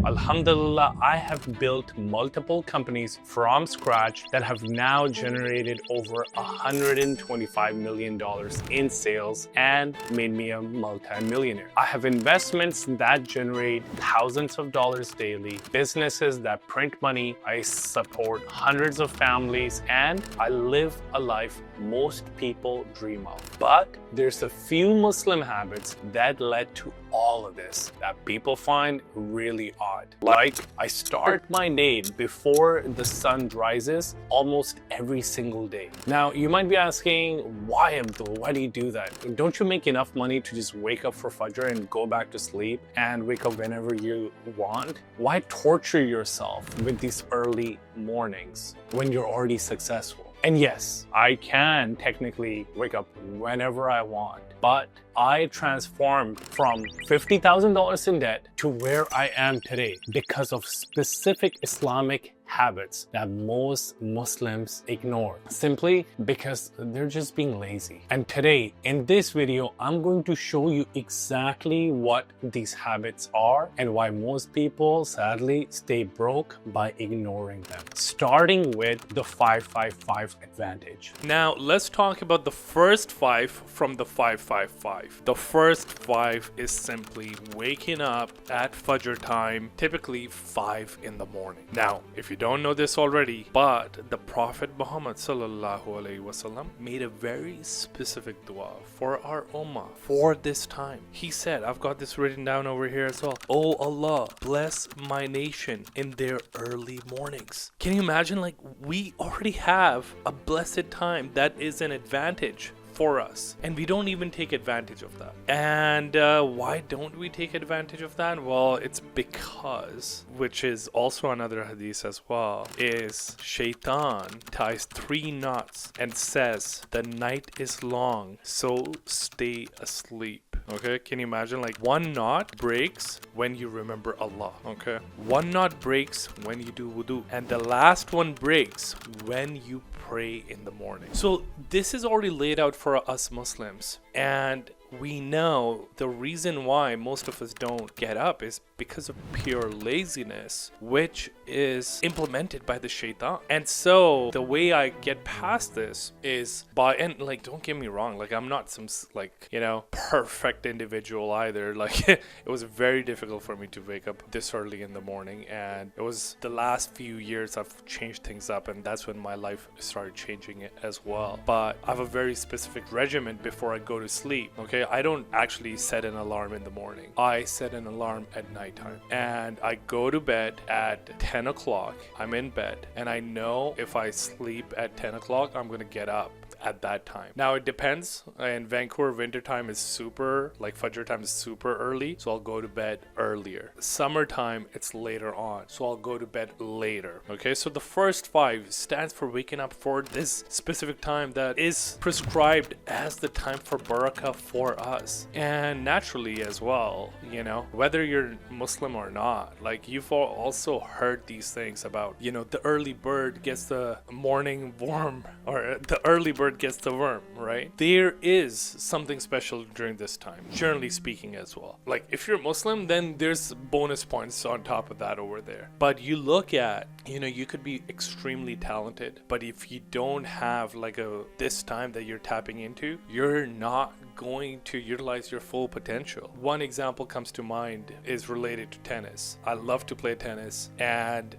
Alhamdulillah, I have built multiple companies from scratch that have now generated over $125 million in sales and made me a multi-millionaire. I have investments that generate thousands of dollars daily, businesses that print money, I support hundreds of families, and I live a life most people dream of. But there's a few Muslim habits that led to all of this that people find really odd. Like, I start my day before the sun rises almost every single day. Now, you might be asking, why, Abdul? Why do you do that? Don't you make enough money to just wake up for Fajr and go back to sleep and wake up whenever you want? Why torture yourself with these early mornings when you're already successful? And yes, I can technically wake up whenever I want, but I transformed from $50,000 in debt to where I am today because of specific Islamic habits that most Muslims ignore, simply because they're just being lazy. And today, in this video, I'm going to show you exactly what these habits are and why most people sadly stay broke by ignoring them. Starting with the 555 advantage. Now, let's talk about the first 5 from the 555. The first 5 is simply waking up at Fajr time, typically 5 in the morning. Now, if you don't know this already, but the Prophet Muhammad sallallahu alaihi wasallam made a very specific dua for our ummah for this time. He said, I've got this written down over here as well. Oh Allah, bless my nation in their early mornings. Can you imagine? Like, we already have a blessed time that is an advantage for us, and we don't even take advantage of that. And why don't we take advantage of that? Well, it's because, which is also another hadith as well, is Shaitan ties 3 knots and says the night is long, so stay asleep. Okay, can you imagine? Like, 1 knot breaks when you remember Allah. Okay, 1 knot breaks when you do wudu, and the last one breaks when you pray in the morning. So this is already laid out for us Muslims, and we know the reason why most of us don't get up is because of pure laziness, which is implemented by the shaitan. And so the way I get past this is by, and like, don't get me wrong, like, I'm not some, like, you know, perfect individual either. Like, it was very difficult for me to wake up this early in the morning, and it was the last few years I've changed things up, and that's when my life started changing it as well. But I have a very specific regimen before I go to sleep. Okay, I don't actually set an alarm in the morning. I set an alarm at nighttime, and I go to bed at 10 o'clock. I'm in bed, and I know if I sleep at 10 o'clock, I'm gonna get up at that time. Now, it depends. In Vancouver, winter time is super, like, Fajr time is super early, so I'll go to bed earlier. Summertime, it's later on, so I'll go to bed later. Okay, so the first 5 stands for waking up for this specific time that is prescribed as the time for barakah for us. And naturally as well, you know, whether you're Muslim or not, like, you've also heard these things about, you know, the early bird gets the morning worm, or the early bird gets the worm, right? There is something special during this time, generally speaking as well. Like, if you're Muslim, then there's bonus points on top of that over there. But you look at, you know, you could be extremely talented, but if you don't have like this time that you're tapping into, you're not going to utilize your full potential. One example comes to mind is related to tennis. I love to play tennis, and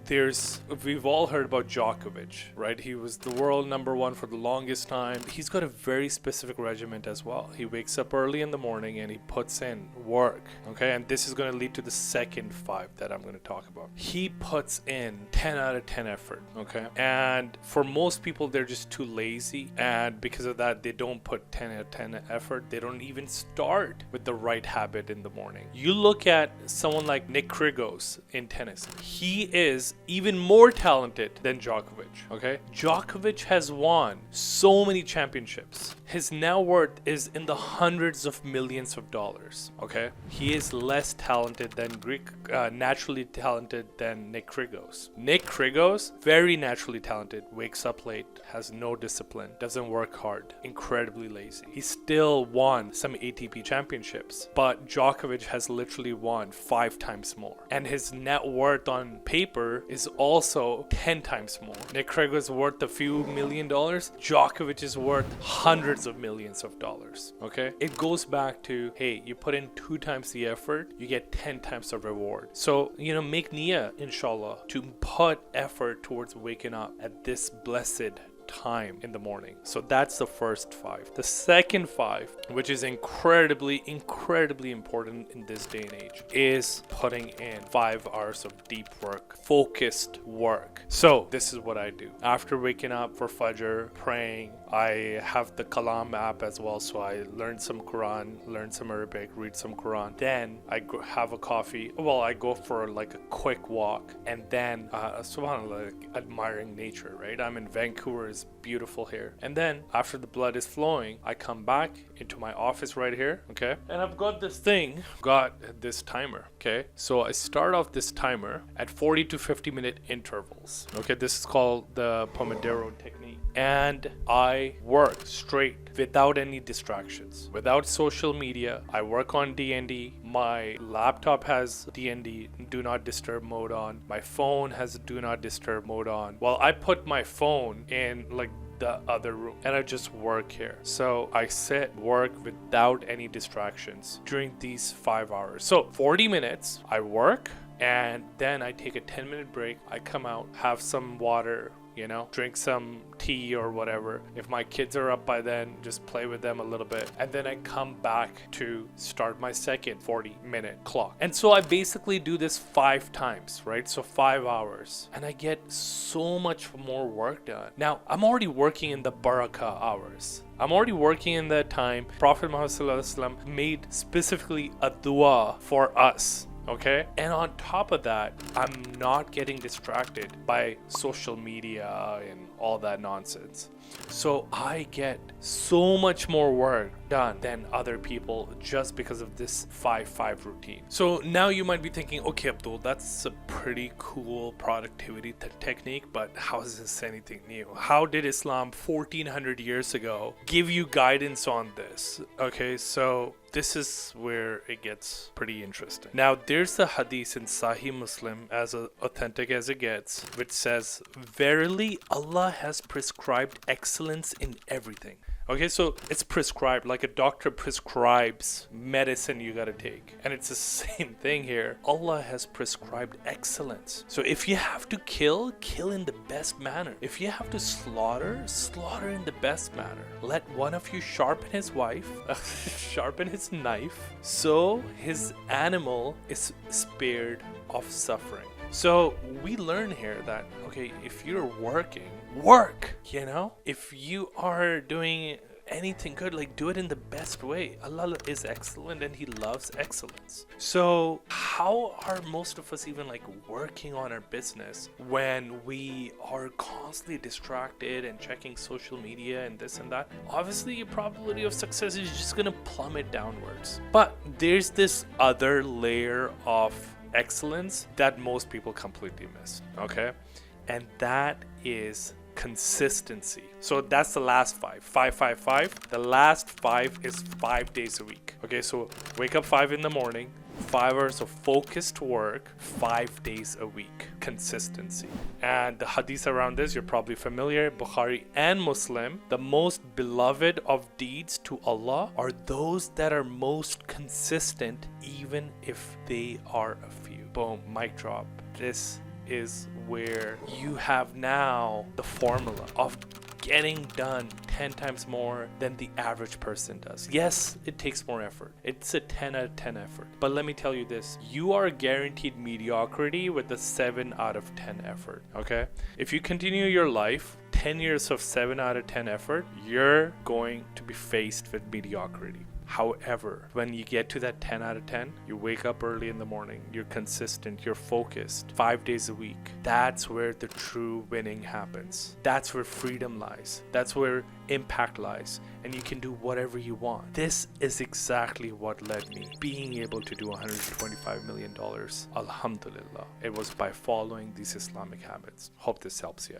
we've all heard about Djokovic, right? He was the world #1 for the longest time. He's got a very specific regimen as well. He wakes up early in the morning and he puts in work. Okay, and this is going to lead to the second 5 that I'm going to talk about. He puts in 10 out of 10 effort. Okay, and for most people, they're just too lazy, and because of that, they don't put 10 out of 10 effort. They don't even start with the right habit in the morning. You look at someone like Nick Kyrgios in tennis. He is even more talented than Djokovic. Okay, Djokovic has won so many championships. his net worth is in the hundreds of millions of dollars. Okay, he is less talented than naturally talented than Nick Kyrgios. Nick Kyrgios, very naturally talented, wakes up late, has no discipline, doesn't work hard, incredibly lazy. He still won some ATP championships, but Djokovic has literally won 5 times more, and his net worth on paper is also 10 times more. Nick Kyrgios is worth a few $1,000,000. Djokovic is worth hundreds of millions of dollars. Okay, it goes back to, hey, you put in 2 times the effort, you get 10 times the reward. So make niyyah, inshallah, to put effort towards waking up at this blessed time in the morning. So that's the first 5. The second 5, which is incredibly important in this day and age, is putting in 5 hours of deep work, focused work. So this is what I do after waking up for Fajr, praying. I have the Kalam app as well, so I learn some Quran, learn some Arabic, read some Quran. Then I have a coffee. Well, I go for like a quick walk, and then subhanallah, admiring nature, right? I'm in Vancouver, it's beautiful here. And then after the blood is flowing, I come back into my office right here, okay? And I've got this timer, okay? So I start off this timer at 40 to 50 minute intervals, okay? This is called the Pomodoro technique. And I work straight without any distractions, without social media. I work on D&D. My laptop has D&D, do not disturb mode on. My phone has do not disturb mode on. Well, I put my phone in like the other room and I just work here. So I sit, work without any distractions during these 5 hours. So 40 minutes I work, and then I take a 10-minute break. I come out, have some water, drink some tea or whatever. If my kids are up by then, just play with them a little bit. And then I come back to start my second 40-minute clock. And so I basically do this 5 times, right? So 5 hours. And I get so much more work done. Now, I'm already working in the barakah hours. I'm already working in that time. Prophet Muhammad ﷺ made specifically a dua for us. Okay, and on top of that, I'm not getting distracted by social media and all that nonsense. So I get so much more work done than other people just because of this 5-5 routine. So now you might be thinking, okay, Abdul, that's a pretty cool productivity technique, but how is this anything new? How did Islam 1400 years ago give you guidance on this? Okay, so this is where it gets pretty interesting. Now, there's the hadith in Sahih Muslim, as authentic as it gets, which says, "Verily, Allah has prescribed excellence in everything." Okay, so it's prescribed, like a doctor prescribes medicine you gotta take. And it's the same thing here. Allah has prescribed excellence. So if you have to kill in the best manner. If you have to slaughter in the best manner. Let one of you sharpen his sharpen his knife, so his animal is spared of suffering. So we learn here that, okay, if you're working, work, if you are doing anything good, like do it in the best way. Allah is excellent and he loves excellence. So how are most of us even like working on our business when we are constantly distracted and checking social media and this and that? Obviously your probability of success is just gonna plummet downwards. But there's this other layer of excellence that most people completely miss, okay? And that is consistency. So that's the last 5. 5, 5, 5. The last 5 is 5 days a week. Okay, so wake up 5 in the morning, 5 hours of focused work, 5 days a week. Consistency. And the hadith around this, you're probably familiar. Bukhari and Muslim. The most beloved of deeds to Allah are those that are most consistent, even if they are a few. Boom, mic drop. This is where you have now the formula of getting done 10 times more than the average person does. Yes, it takes more effort. It's a 10 out of 10 effort. But let me tell you this, you are guaranteed mediocrity with a 7 out of 10 effort, okay? If you continue your life 10 years of 7 out of 10 effort, you're going to be faced with mediocrity. However, when you get to that 10 out of 10, you wake up early in the morning, you're consistent, you're focused 5 days a week. That's where the true winning happens. That's where freedom lies. That's where impact lies. And you can do whatever you want. This is exactly what led me being able to do $125 million. Alhamdulillah. It was by following these Islamic habits. Hope this helps you out.